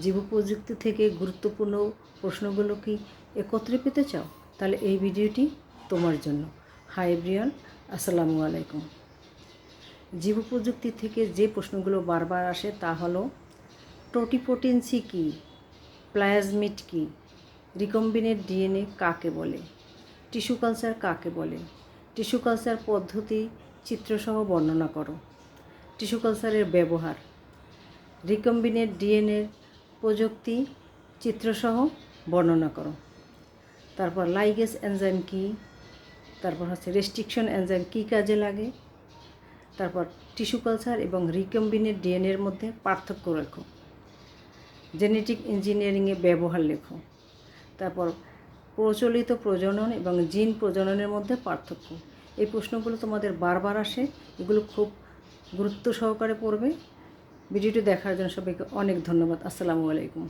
জীব প্রযুক্তি থেকে গুরুত্বপূর্ণ প্রশ্নগুলো কি একত্রে পেতে চাও? তাহলে এই ভিডিওটি তোমার জন্য। হাই এভরিওয়ান, আসসালামু আলাইকুম। জীব প্রযুক্তি থেকে যে প্রশ্নগুলো বারবার আসে তা হলো টোটিপোটেন্সি কী, প্লাজমিড কী, রিকম্বিনেন্ট ডিএনএ কাকে বলে, টিস্যু কালচার কাকে বলে, টিস্যু কালচার পদ্ধতি চিত্রসহ বর্ণনা করো, টিস্যু কালচারের ব্যবহার, রিকম্বিনেন্ট ডিএনএর প্রযুক্তি চিত্রসহ বর্ণনা করো। তারপর লাইগেজ এনজাইম কী, তারপর রেস্ট্রিকশন এনজাইম কী কাজে লাগে, তারপর টিস্যু কালচার এবং রিকম্বিনেন্ট ডিএনএর মধ্যে পার্থক্য লেখো, জেনেটিক ইঞ্জিনিয়ারিংয়ে ব্যবহার লেখো। তারপর প্রচলিত প্রজনন এবং জিন প্রজননের মধ্যে পার্থক্য। এই প্রশ্নগুলো তোমাদের বারবার আসে, এগুলো খুব গুরুত্ব সহকারে পড়বে। ভিডিওটি দেখার জন্য সবাইকে অনেক ধন্যবাদ। আসসালামু আলাইকুম।